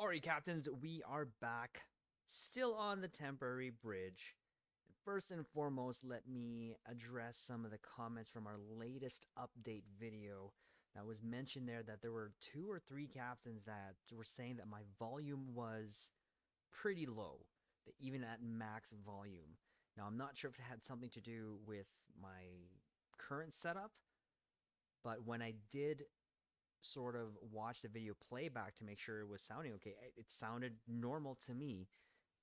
Alright, captains, we are back, still on the temporary bridge. First and foremost, let me address some of the comments from our latest update video that was mentioned there that there were two or three captains that were saying that my volume was pretty low, that even at max volume. Now, I'm not sure if it had something to do with my current setup, but when I did sort of watch the video playback to make sure it was sounding okay, it sounded normal to me.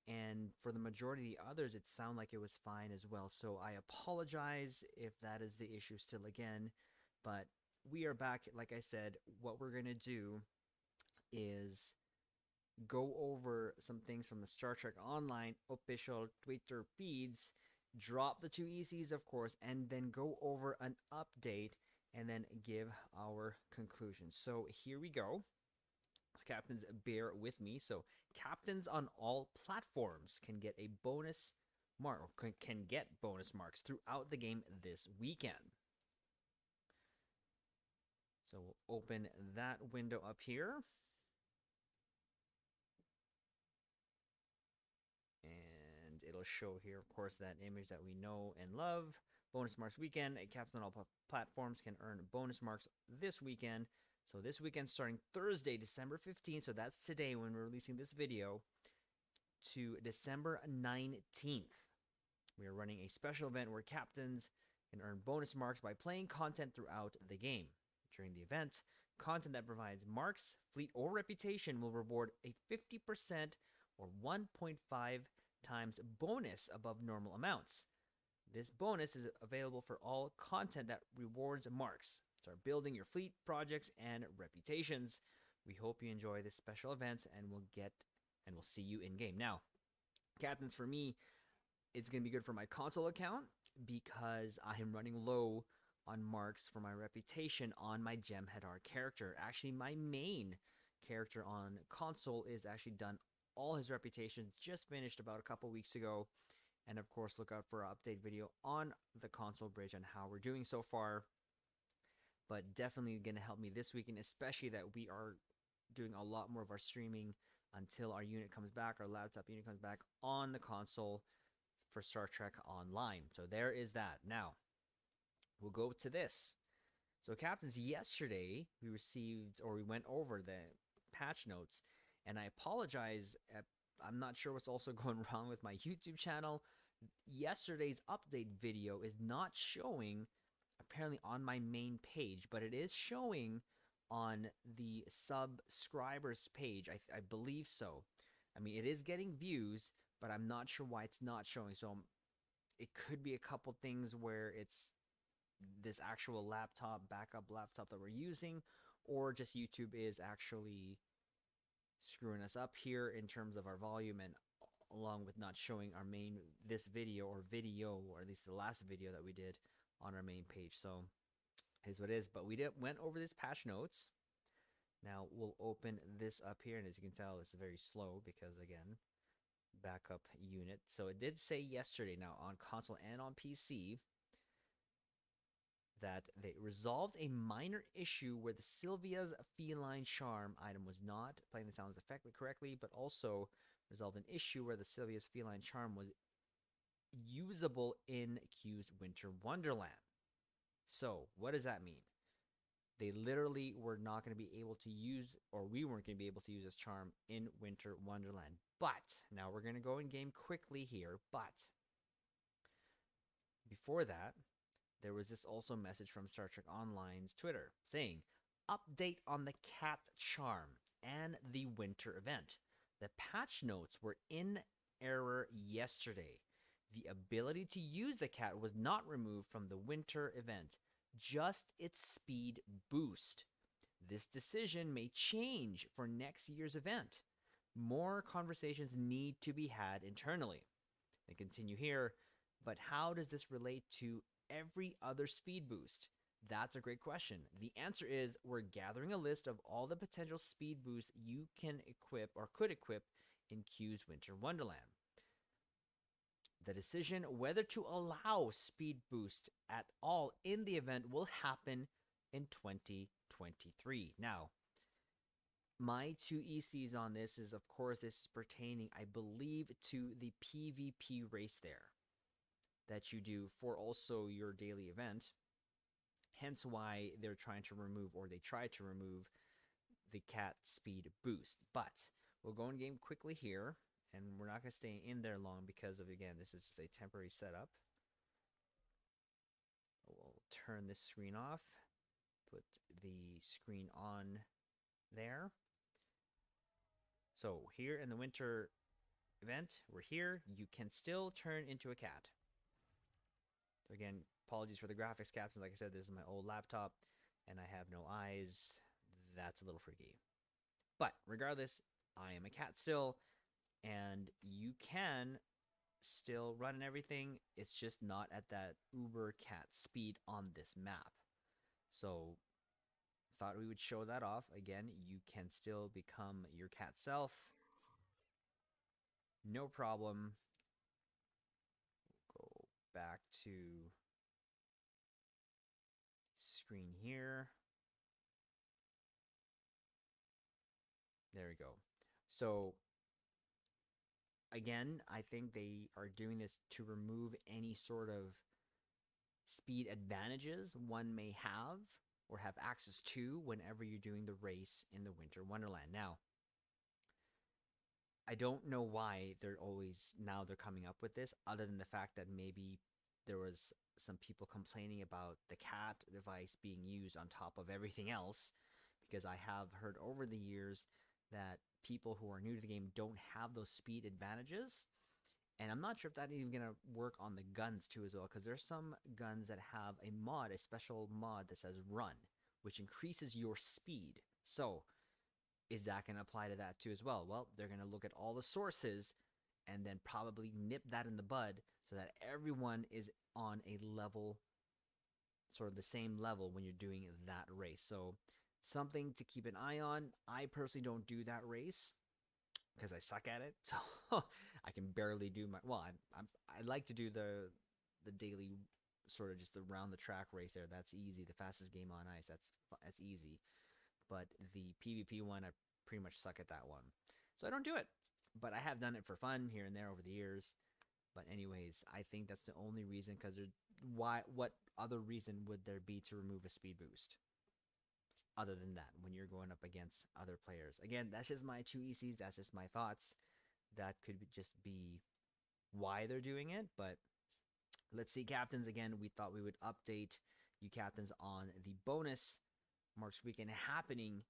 And for the majority of the others, it sounded like it was fine as well. So I apologize if that is the issue still again. But we are back. Like I said, what we're going to do is go over some things from the Star Trek Online official Twitter feeds, drop the two ECs, of course, and then go over an update and then give our conclusions. So here we go. Captains, bear with me. So, captains on all platforms can get a bonus mark, can get bonus marks throughout the game this weekend. So, we'll open that window up here. And it'll show here, of course, that image that we know and love. Bonus marks weekend. Captains on all platforms can earn bonus marks this weekend. So this weekend, starting Thursday, December 15th, so that's today when we're releasing this video, to December 19th, we are running a special event where captains can earn bonus marks by playing content throughout the game. During the event, content that provides marks, fleet, or reputation will reward a 50% or 1.5 times bonus above normal amounts. This bonus is available for all content that rewards marks. Start building your fleet, projects, and reputations. We hope you enjoy this special event, and we'll see you in game. Now, captains, for me, it's gonna be good for my console account because I am running low on marks for my reputation on my Jem'Hadar character. Actually, my main character on console is actually done all his reputations, just finished about a couple weeks ago. And of course, look out for an update video on the console bridge on how we're doing so far. But definitely going to help me this weekend, especially that we are doing a lot more of our streaming until our unit comes back, our laptop unit comes back on the console for Star Trek Online. So there is that. Now, we'll go to this. So, captains, yesterday we went over the patch notes, and I apologize. I'm not sure what's also going wrong with my YouTube channel. Yesterday's update video is not showing apparently on my main page, but it is showing on the subscribers page. I believe so. I mean, it is getting views, but I'm not sure why it's not showing. So it could be a couple things where it's this actual backup laptop that we're using, or just YouTube is actually screwing us up here in terms of our volume, and along with not showing our this video, or at least the last video that we did on our main page. So here's what it is. But we went over this patch notes. Now we'll open this up here, and as you can tell, it's very slow because, again, backup unit. So it did say yesterday, now on console and on PC, that they resolved a minor issue where the Sylvia's feline charm item was not playing the sounds effectively correctly, but also resolved an issue where the Sylvia's feline charm was usable in Q's Winter Wonderland. So what does that mean? They literally were not going to be able to use, or we weren't going to be able to use this charm in Winter Wonderland. But now we're going to go in game quickly here. But before that, there was this also message from Star Trek Online's Twitter saying, update on the cat charm and the winter event. The patch notes were in error yesterday. The ability to use the cat was not removed from the winter event, just its speed boost. This decision may change for next year's event. More conversations need to be had internally. They continue here, but how does this relate to every other speed boost? That's a great question. The answer is we're gathering a list of all the potential speed boosts you can equip or could equip in Q's Winter Wonderland. The decision whether to allow speed boost at all in the event will happen in 2023. Now, My two ECs on this is, of course, this is pertaining, I believe, to the PvP race there that you do for also your daily event. Hence why they're trying to remove, or they tried to remove, the cat speed boost. But we'll go in game quickly here, and we're not going to stay in there long because of, again, this is a temporary setup. We'll turn this screen off, put the screen on there. So here in the winter event, we're here. You can still turn into a cat. So again, apologies for the graphics captions. Like I said, this is my old laptop, and I have no eyes. That's a little freaky. But regardless, I am a cat still, and you can still run and everything. It's just not at that uber cat speed on this map. So thought we would show that off. Again, you can still become your cat self. No problem. Go back to screen here. There we go. So again, I think they are doing this to remove any sort of speed advantages one may have or have access to whenever you're doing the race in the Winter Wonderland. Now, I don't know why they're coming up with this, other than the fact that maybe there was some people complaining about the cat device being used on top of everything else, because I have heard over the years that people who are new to the game don't have those speed advantages. And I'm not sure if that's even going to work on the guns too as well, because there's some guns that have a special mod that says run, which increases your speed. So is that going to apply to that too as well? Well, they're going to look at all the sources and then probably nip that in the bud so that everyone is on a level, sort of the same level when you're doing that race. So something to keep an eye on. I personally don't do that race because I suck at it. So I can barely do my, well, I like to do the daily sort of just around the track race there. That's easy. The fastest game on ice. That's easy. But the PvP one, I pretty much suck at that one. So I don't do it. But I have done it for fun here and there over the years. But anyways, I think that's the only reason, because what other reason would there be to remove a speed boost? Other than that, when you're going up against other players. Again, that's just my two ECs. That's just my thoughts. That could just be why they're doing it. But let's see, captains. Again, we thought we would update you captains on the bonus Marks weekend happening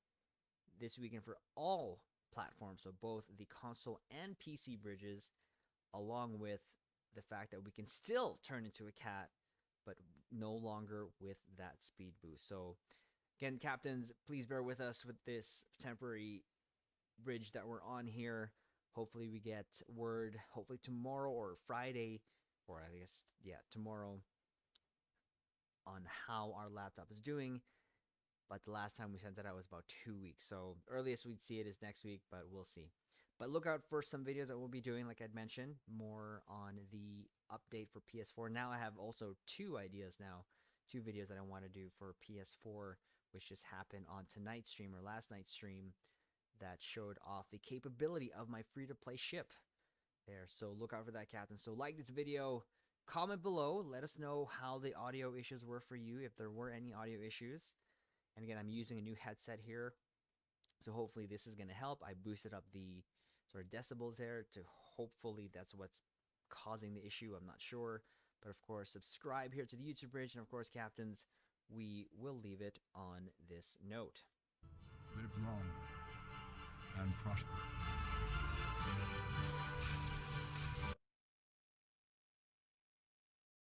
this weekend for all platforms, so both the console and PC bridges, along with the fact that we can still turn into a cat, but no longer with that speed boost. So again, captains, please bear with us with this temporary bridge that we're on here. Hopefully we get word, hopefully tomorrow or Friday, or I guess, yeah, tomorrow, on how our laptop is doing. But the last time we sent it out was about 2 weeks. So earliest we'd see it is next week, but we'll see. But look out for some videos that we'll be doing, like I'd mentioned, more on the update for PS4. Now I have also two videos that I want to do for PS4, which just happened on tonight's stream, or last night's stream, that showed off the capability of my free-to-play ship there. So look out for that, Captain. So like this video, comment below, let us know how the audio issues were for you, if there were any audio issues. And again, I'm using a new headset here, so hopefully this is going to help. I boosted up the sort of decibels there to hopefully that's what's causing the issue. I'm not sure. But of course, subscribe here to the YouTube bridge. And of course, captains, we will leave it on this note. Live long and prosper.